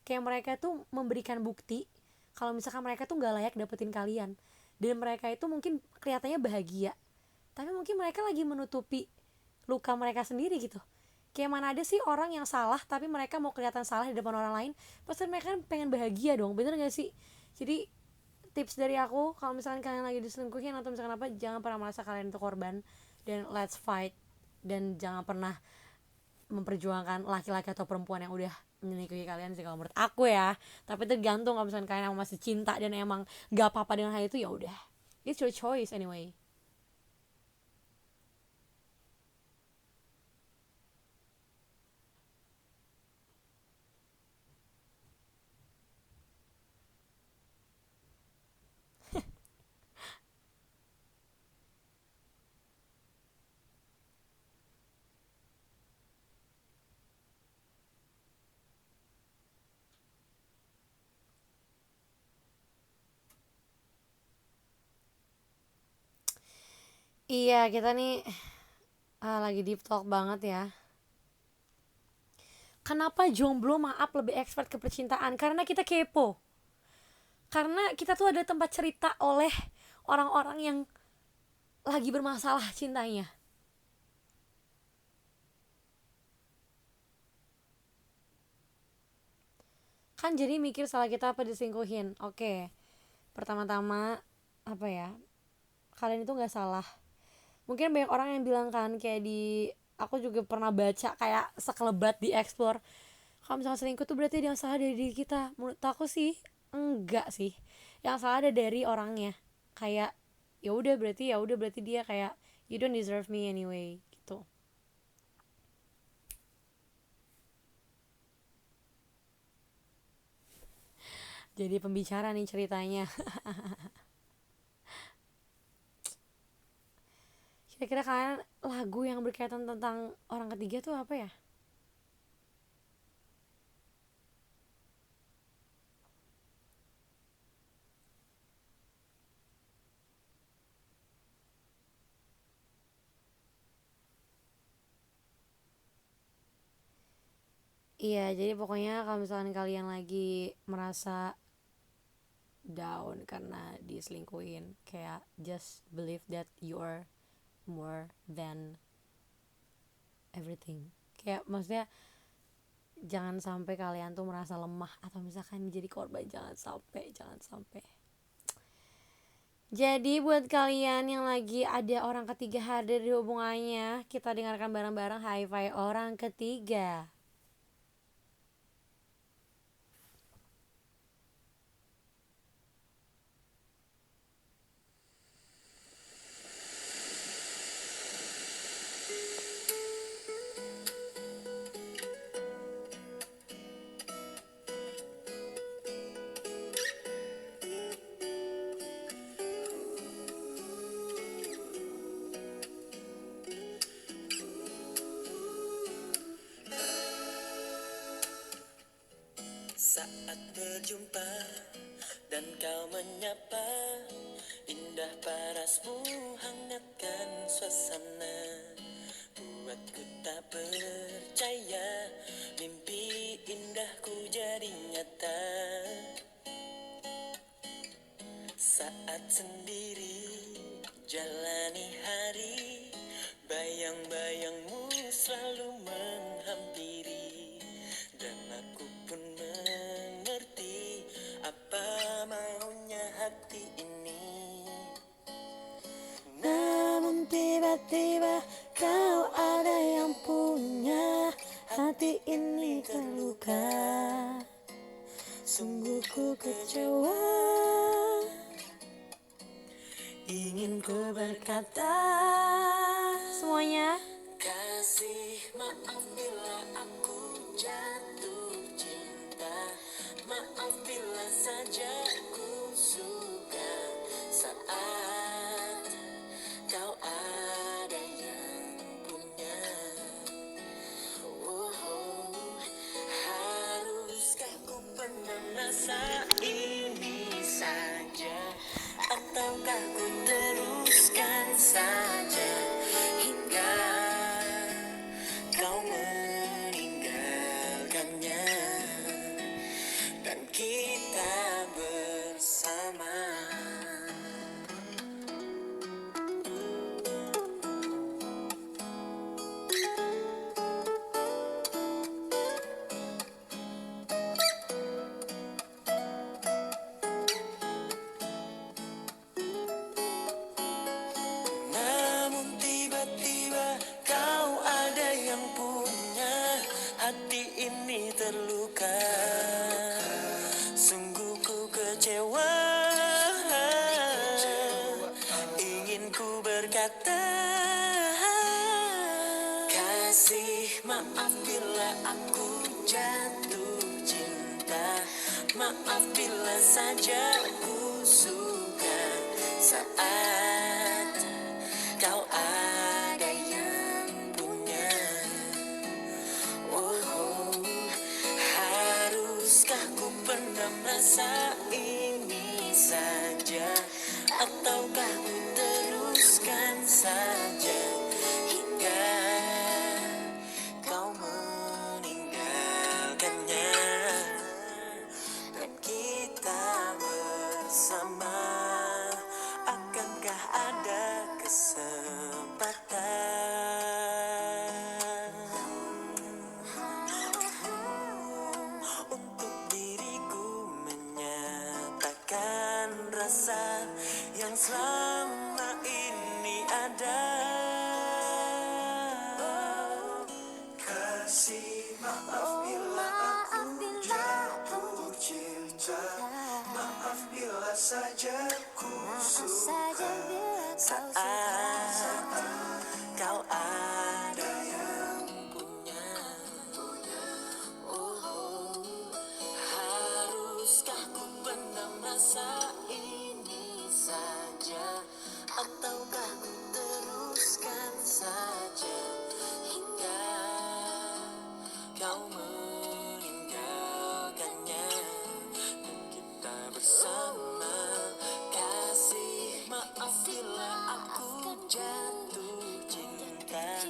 Kayak mereka tuh memberikan bukti kalau misalkan mereka tuh gak layak dapetin kalian. Dan mereka itu mungkin kelihatannya bahagia, tapi mungkin mereka lagi menutupi luka mereka sendiri gitu. Kayak mana ada sih orang yang salah tapi mereka mau kelihatan salah di depan orang lain, pasti mereka kan pengen bahagia dong, bener gak sih? Jadi tips dari aku, kalau misalkan kalian lagi diselingkuhin atau misalkan apa, jangan pernah merasa kalian itu korban, dan let's fight. Dan jangan pernah memperjuangkan laki-laki atau perempuan yang udah menyelingkuhi kalian sih, kalau menurut aku ya. Tapi tergantung, kalau misalkan kalian emang masih cinta dan emang gak apa-apa dengan hal itu, ya udah, it's your choice anyway. Iya, kita nih lagi deep talk banget ya. Kenapa jomblo maaf lebih expert ke percintaan? Karena kita kepo. Karena kita tuh ada tempat cerita oleh orang-orang yang lagi bermasalah cintanya. Kan jadi mikir salah kita apa diselingkuhin. Oke, pertama-tama apa ya, kalian itu gak salah. Mungkin banyak orang yang bilang kan, kayak di aku juga pernah baca kayak sekelebat di explore, kalau misalnya selingkuh tuh berarti yang salah dari diri kita. Menurut aku sih enggak sih, yang salah ada dari orangnya. Kayak ya udah berarti dia kayak you don't deserve me anyway gitu. Jadi pembicara nih ceritanya. Kira-kira kalian lagu yang berkaitan tentang orang ketiga tuh apa ya? Iya, jadi pokoknya kalau misalkan kalian lagi merasa down karena diselingkuhin, kayak just believe that you are more than everything. Kayak maksudnya jangan sampai kalian tuh merasa lemah atau misalkan jadi korban, jangan sampai. Jadi buat kalian yang lagi ada orang ketiga hadir di hubungannya, kita dengarkan bareng-bareng Hi-Fi Orang Ketiga. Saat berjumpa dan kau menyapa, indah parasmu hangatkan suasana. Buatku tak percaya mimpi indahku jadi nyata. Saat sendiri jalani hari, bayang-bayangmu selalu menghampiri, dan aku pun mengerti apa maunya hati ini. Namun tiba-tiba kau ada yang punya hati ini terluka. Sungguh ku kecewa, ingin ku berkata Semuanya kasih maaf bila aku jatuh cinta, maaf bila saja ku suka saat kau ada yang punya. Haruskah ku pernah merasa ini saja, ataukah ku teruskan saja hingga kau meninggalkannya dan kita bersama. Namun tiba-tiba kau ada yang punya hati ini terluka. Sungguh ku kecewa, ingin ku berkata kasih maaf bila aku jatuh cinta, maaf bila saja ku suka saat kau ada yang punya. Haruskah ku pernah merasa ini saja, ataukah ku teruskan saja Oh maaf bila aku jatuh cinta. Maaf saja bila kau suka. Kau ada yang punya. Oh, haruskah ku pendam rasa ini saja, ataukah ku teruskan saja hingga kau meninggalkannya dan kita bersama. Kasih maaf bila aku jatuh cinta.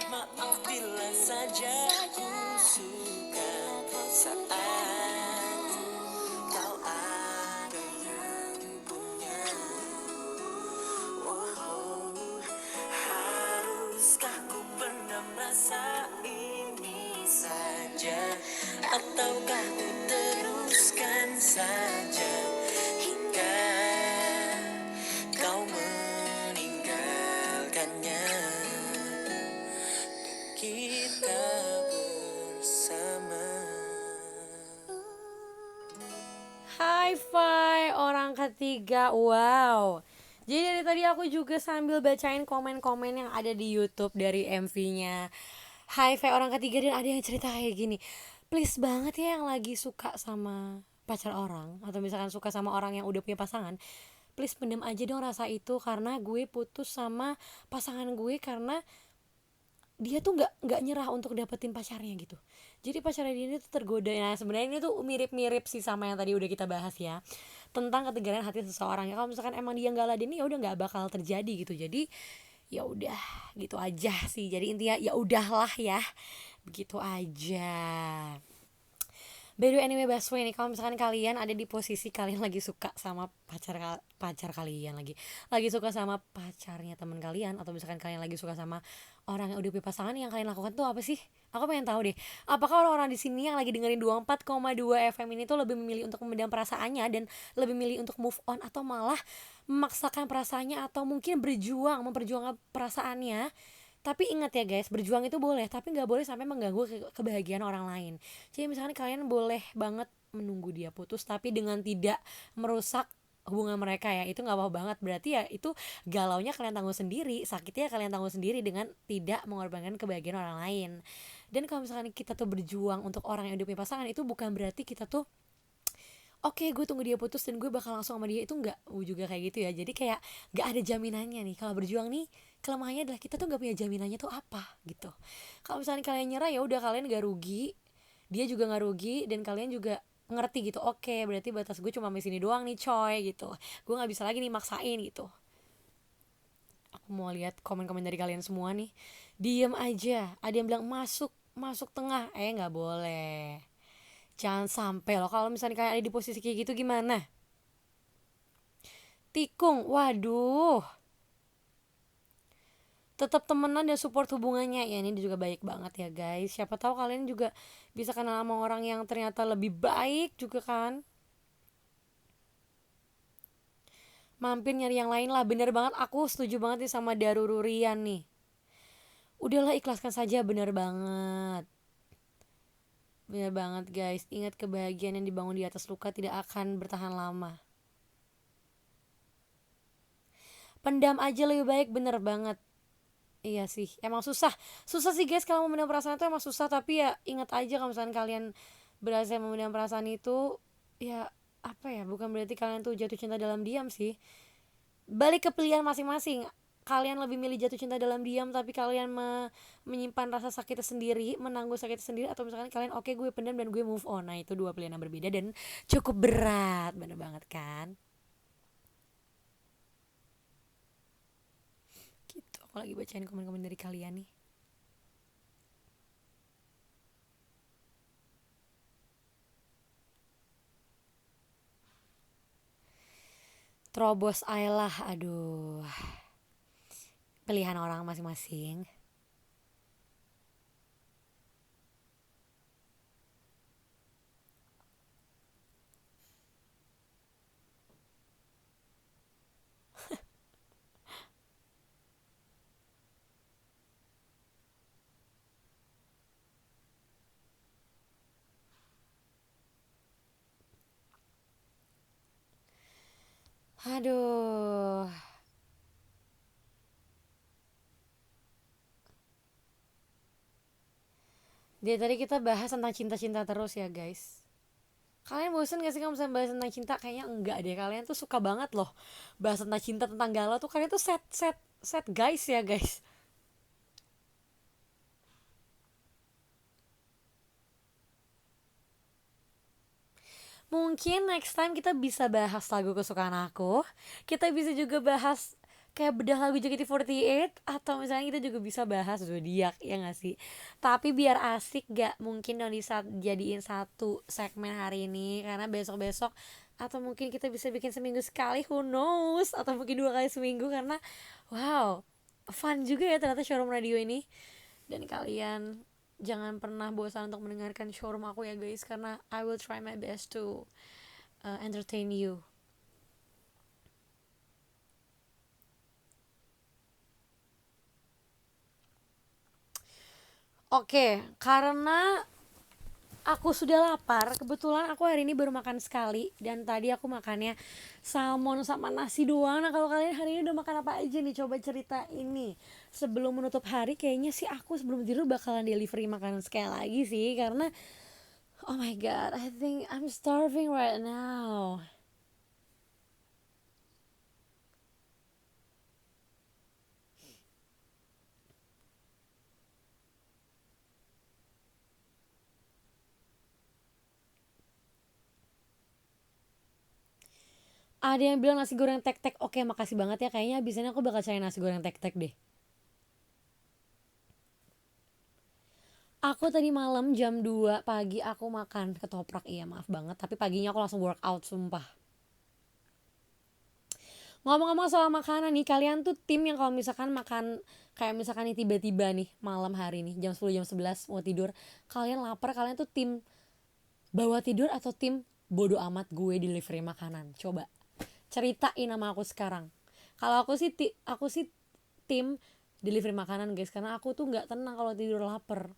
Maaf bila saja ku suka saat kau ada yang punya. Oh, haruskah ku pendam rasa ini saja, ataukah ku teruskan saja hingga kau meninggalkannya dan kita bersama. Hi-Fi orang ketiga. Wow. Jadi dari tadi aku juga sambil bacain komen-komen yang ada di YouTube dari MV-nya Hi-Fi orang ketiga, dan ada yang cerita kayak gini. Please banget ya yang lagi suka sama pacar orang, atau misalkan suka sama orang yang udah punya pasangan, please pendem aja dong rasa itu, karena gue putus sama pasangan gue karena dia tuh nggak nyerah untuk dapetin pacarnya gitu. Jadi pacarnya dia ini tuh tergoda. Nah sebenarnya ini tuh mirip-mirip sih sama yang tadi udah kita bahas ya, tentang ketegaran hati seseorang. Ya kalau misalkan emang dia nggak ladenin, ya udah nggak bakal terjadi gitu. Jadi ya udah gitu aja sih. Jadi intinya ya udahlah ya, begitu aja. By the way, anyway, Baswe nih, kalau misalkan kalian ada di posisi kalian lagi suka sama pacar kalian, lagi suka sama pacarnya teman kalian, atau misalkan kalian lagi suka sama orang yang udah punya pasangan, yang kalian lakukan tuh apa sih? Aku pengen tahu deh. Apakah orang-orang di sini yang lagi dengerin 24,2 FM ini tuh lebih memilih untuk memendam perasaannya dan lebih memilih untuk move on, atau malah memaksakan perasaannya, atau mungkin memperjuangkan perasaannya? Tapi ingat ya guys, berjuang itu boleh, tapi nggak boleh sampai mengganggu kebahagiaan orang lain. Jadi misalnya kalian boleh banget menunggu dia putus, tapi dengan tidak merusak hubungan mereka ya, itu nggak apa-apa banget. Berarti ya itu galaunya kalian tanggung sendiri, sakitnya kalian tanggung sendiri dengan tidak mengorbankan kebahagiaan orang lain. Dan kalau misalkan kita tuh berjuang untuk orang yang udah punya pasangan, itu bukan berarti kita tuh oke, gue tunggu dia putus dan gue bakal langsung sama dia. Itu nggak juga kayak gitu ya. Jadi kayak nggak ada jaminannya nih. Kalau berjuang nih, kelemahannya adalah kita tuh nggak punya jaminannya tuh apa gitu. Kalau misalnya kalian nyerah, ya udah, kalian nggak rugi, dia juga nggak rugi, dan kalian juga ngerti gitu. Oke, berarti batas gue cuma di sini doang nih coy gitu. Gue nggak bisa lagi nih maksain gitu. Aku mau lihat komen-komen dari kalian semua nih. Diem aja. Ada yang bilang masuk tengah. Nggak boleh. Jangan sampai loh, kalau misalnya kalian ada di posisi kayak gitu gimana? Tikung, waduh. Tetap temenan dan support hubungannya. Ya ini juga baik banget ya guys. Siapa tahu kalian juga bisa kenal sama orang yang ternyata lebih baik juga kan. Mampir nyari yang lain lah. Bener banget, aku setuju banget nih sama Darururian nih. Udahlah, ikhlaskan saja, bener banget. Bener banget guys. Ingat, kebahagiaan yang dibangun di atas luka tidak akan bertahan lama. Pendam aja lebih baik, bener banget. Iya sih, emang susah sih guys kalau memendam perasaan itu, emang susah. Tapi ya ingat aja, kalau misalnya kalian berhasil memendam perasaan itu, ya apa ya, bukan berarti kalian tuh jatuh cinta dalam diam sih. Balik ke pilihan masing-masing. Kalian lebih milih jatuh cinta dalam diam, tapi kalian menyimpan rasa sakitnya sendiri, menanggung sakitnya sendiri, atau misalkan kalian oke, gue pendam dan gue move on. Nah itu dua pilihan yang berbeda dan cukup berat, bener banget kan. Gitu, aku lagi bacain komen-komen dari kalian nih. Terobos Aylah, aduh, pilihan orang masing-masing. Aduh. Dia tadi kita bahas tentang cinta-cinta terus ya guys. Kalian bosen gak sih kalau misalnya bahas tentang cinta? Kayaknya enggak deh. Kalian tuh suka banget loh bahas tentang cinta, tentang galau tuh. Kalian tuh set guys ya guys. Mungkin next time kita bisa bahas lagu kesukaan aku. Kita bisa juga bahas kayak bedah lagu JKT48, atau misalnya kita juga bisa bahas zodiak ya gak sih? Tapi biar asik gak mungkin dong jadiin satu segmen hari ini, karena besok-besok atau mungkin kita bisa bikin seminggu sekali, who knows, atau mungkin 2 kali seminggu, karena wow, fun juga ya ternyata showroom radio ini. Dan kalian jangan pernah bosan untuk mendengarkan showroom aku ya guys, karena I will try my best to entertain you. Oke, karena aku sudah lapar. Kebetulan aku hari ini baru makan sekali, dan tadi aku makannya salmon sama nasi doang. Nah, kalau kalian hari ini udah makan apa aja nih? Coba cerita ini. Sebelum menutup hari, kayaknya sih aku sebelum tidur bakalan delivery makanan sekali lagi sih, karena oh my god, I think I'm starving right now. Ada yang bilang nasi goreng tek-tek. Oke, makasih banget ya. Kayaknya abis ini aku bakal cari nasi goreng tek-tek deh. Aku tadi malam jam 2 pagi aku makan ketoprak. Iya, maaf banget. Tapi paginya aku langsung workout, sumpah. Ngomong-ngomong soal makanan nih, kalian tuh tim yang kalau misalkan makan kayak misalkan nih tiba-tiba nih malam hari nih jam 10 jam 11 mau tidur, kalian lapar, kalian tuh tim bawa tidur atau tim bodo amat gue delivery makanan? Coba ceritain nama aku sekarang. Kalau aku sih tim delivery makanan guys, karena aku tuh nggak tenang kalau tidur lapar.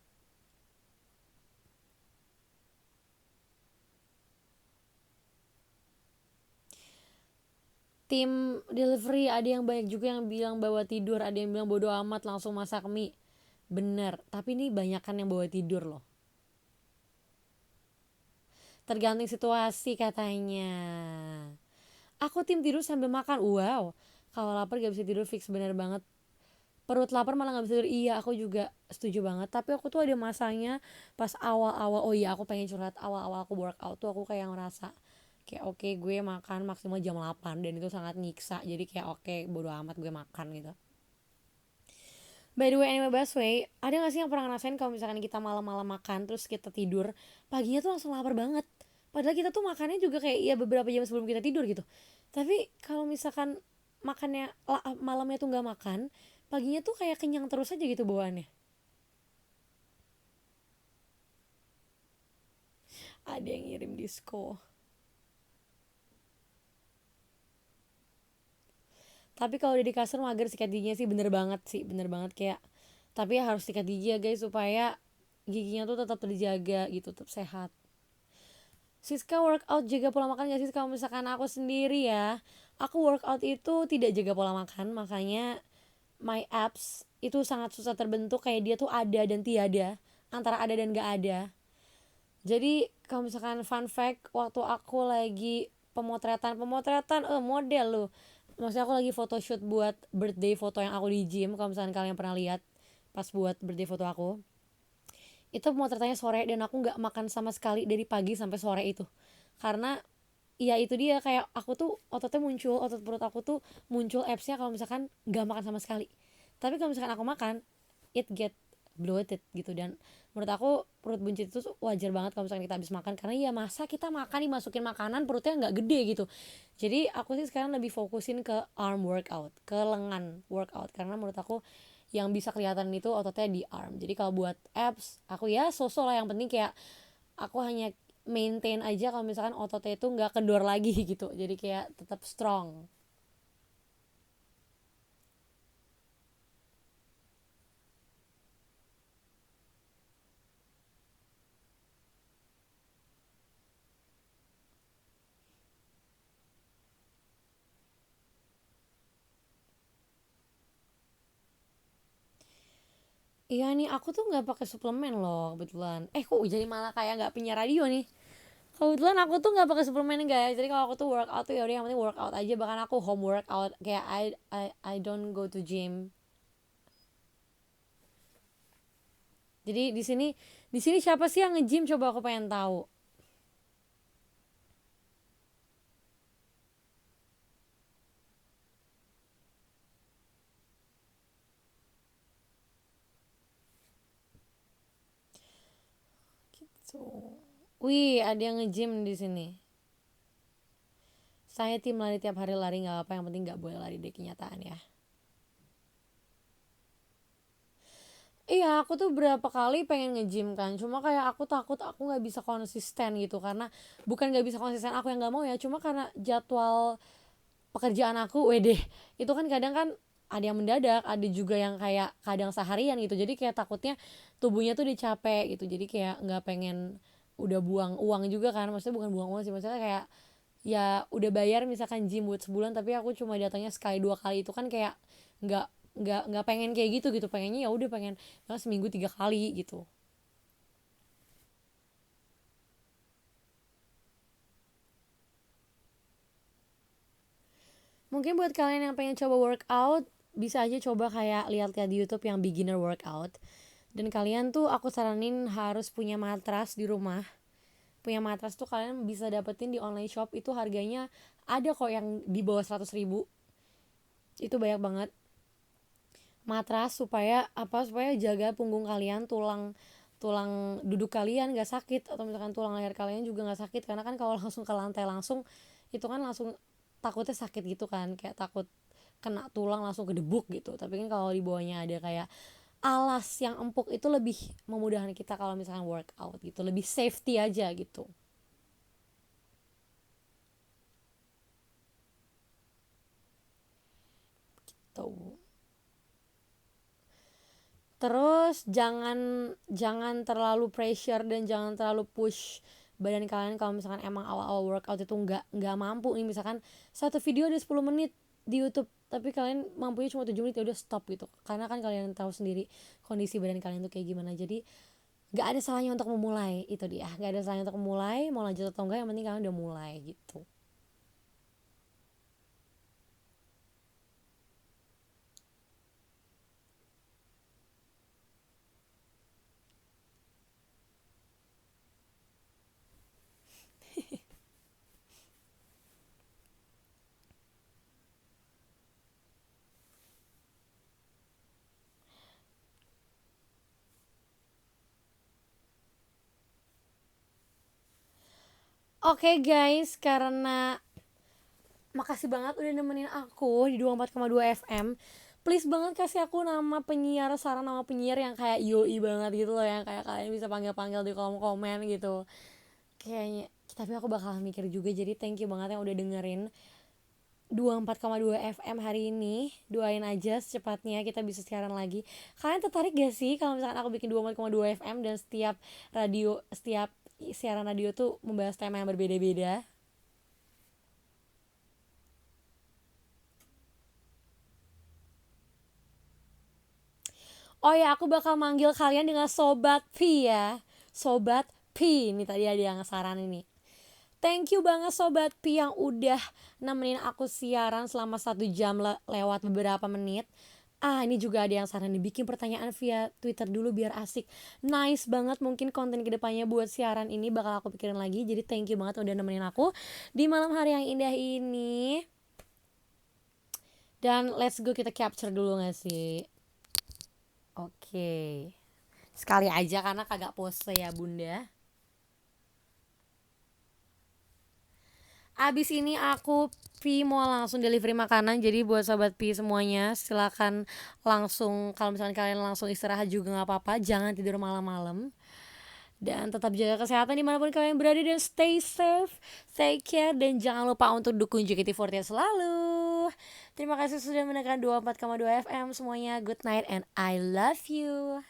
Tim delivery ada yang banyak juga yang bilang bawa tidur, ada yang bilang bodo amat langsung masak mie. Bener, tapi ini banyakan yang bawa tidur loh. Tergantung situasi katanya. Aku tim tidur sambil makan. Wow, kalau lapar gak bisa tidur fix, bener banget. Perut lapar malah gak bisa tidur. Iya, aku juga setuju banget. Tapi aku tuh ada masanya pas awal-awal. Oh iya, aku pengen curhat. Awal-awal aku workout tuh aku kayak ngerasa kayak oke, gue makan maksimal jam 8 dan itu sangat nyiksa. Jadi kayak oke, bodo amat gue makan gitu. By the way, anyway, Baswe, ada gak sih yang pernah ngerasain kalau misalkan kita malam-malam makan terus kita tidur, paginya tuh langsung lapar banget. Padahal kita tuh makannya juga kayak ya beberapa jam sebelum kita tidur gitu. Tapi kalau misalkan malamnya tuh nggak makan, paginya tuh kayak kenyang terus aja gitu bawaannya. Ada yang ngirim disco. Tapi kalau udah di kasur mager sikat giginya sih, bener banget sih, bener banget kayak. Tapi ya harus sikat gigi ya guys, supaya giginya tuh tetap terjaga gitu, tetap sehat. Siska workout jaga pola makan gak sih? Kalau misalkan aku sendiri ya, aku workout itu tidak jaga pola makan, makanya my abs itu sangat susah terbentuk, kayak dia tuh ada dan tiada, antara ada dan gak ada. Jadi kalau misalkan fun fact, waktu aku lagi pemotretan model loh, maksudnya aku lagi photoshoot buat birthday foto yang aku di gym, kalau misalkan kalian pernah lihat pas buat birthday foto aku, itu pemotretannya sore dan aku nggak makan sama sekali dari pagi sampai sore itu, karena ya itu dia, kayak aku tuh otot perut aku tuh muncul absnya kalau misalkan nggak makan sama sekali. Tapi kalau misalkan aku makan, it get bloated gitu. Dan menurut aku perut buncit itu wajar banget kalau misalkan kita habis makan, karena ya masa kita makan dimasukin makanan perutnya nggak gede gitu. Jadi aku sih sekarang lebih fokusin ke arm workout, ke lengan workout, karena menurut aku yang bisa kelihatan itu ototnya di arm. Jadi kalau buat abs aku ya sosok lah, yang penting kayak aku hanya maintain aja kalau misalkan ototnya itu nggak kendor lagi gitu, jadi kayak tetap strong. Iya nih, aku tuh nggak pakai suplemen loh kebetulan. Kok jadi malah kayak nggak punya radio nih. Kebetulan aku tuh nggak pakai suplemen guys. Jadi kalau aku tuh workout tuh yaudah yang penting workout aja. Bahkan aku home workout kayak I don't go to gym. Jadi di sini siapa sih yang nge-gym, coba aku pengen tahu. Gitu. Wih, ada yang nge-gym di sini. Saya tim lari, tiap hari lari nggak apa, yang penting nggak boleh lari dari kenyataan ya. Iya, aku tuh berapa kali pengen nge-gym kan, cuma kayak aku takut aku nggak bisa konsisten gitu, karena bukan nggak bisa konsisten aku yang nggak mau ya, cuma karena jadwal pekerjaan aku, wede, itu kan kadang kan ada yang mendadak, ada juga yang kayak kadang seharian gitu, jadi kayak takutnya tubuhnya tuh dicapek gitu, jadi kayak nggak pengen udah buang uang juga kan, maksudnya bukan buang uang sih, maksudnya kayak ya udah bayar misalkan gym buat sebulan tapi aku cuma datangnya sekali dua kali, itu kan kayak nggak nggak pengen kayak gitu gitu, pengennya ya udah pengen seminggu 3 kali gitu. Mungkin buat kalian yang pengen coba workout, bisa aja coba kayak lihat-lihat di YouTube yang beginner workout. Dan kalian tuh aku saranin harus punya matras di rumah. Punya matras tuh kalian bisa dapetin di online shop, itu harganya ada kok yang di bawah 100 ribu. Itu banyak banget. Matras supaya apa, supaya jaga punggung kalian, tulang tulang duduk kalian gak sakit, atau misalkan tulang leher kalian juga gak sakit, karena kan kalau langsung ke lantai langsung itu kan langsung takutnya sakit gitu kan, kayak takut kena tulang langsung kedebuk gitu. Tapi kan kalau di bawahnya ada kayak alas yang empuk, itu lebih memudahkan kita kalau misalkan workout gitu, lebih safety aja gitu. Tuh. Terus jangan jangan terlalu pressure dan jangan terlalu push badan kalian kalau misalkan emang awal-awal workout itu nggak mampu nih, misalkan satu video ada 10 menit di YouTube tapi kalian mampunya cuma 7 menit, ya udah stop gitu, karena kan kalian tahu sendiri kondisi badan kalian tuh kayak gimana. Jadi nggak ada salahnya untuk memulai, itu dia, nggak ada salahnya untuk memulai, mau lanjut atau enggak yang penting kalian udah mulai gitu. Oke guys, karena makasih banget udah nemenin aku di 24,2 FM. Please banget kasih aku nama penyiar, saran nama penyiar yang kayak yoi banget gitu loh, yang kayak kalian bisa panggil-panggil di kolom komen gitu. Kayaknya, tapi aku bakal mikir juga. Jadi thank you banget yang udah dengerin 24,2 FM hari ini. Doain aja secepatnya kita bisa siaran lagi. Kalian tertarik gak sih kalau misalkan aku bikin 24,2 FM dan setiap siaran radio tuh membahas tema yang berbeda-beda? Oh ya, aku bakal manggil kalian dengan Sobat P ya. Sobat P, ini tadi ada yang saran ini. Thank you banget Sobat P yang udah nemenin aku siaran selama 1 jam lewat beberapa menit. Ini juga ada yang saran nih, bikin pertanyaan via Twitter dulu biar asik. Nice banget, mungkin konten kedepannya buat siaran ini bakal aku pikirin lagi. Jadi thank you banget udah nemenin aku di malam hari yang indah ini. Dan let's go, kita capture dulu gak sih? Oke. Sekali aja karena kagak pose ya bunda. Abis ini aku Pi mau langsung delivery makanan. Jadi buat sobat Pi semuanya, silakan langsung, kalau misalnya kalian langsung istirahat juga gak apa-apa. Jangan tidur malam-malam. Dan tetap jaga kesehatan dimanapun kalian berada. Dan stay safe, take care. Dan jangan lupa untuk dukung JKT48 selalu. Terima kasih sudah mendengarkan 24,2 FM semuanya. Good night and I love you.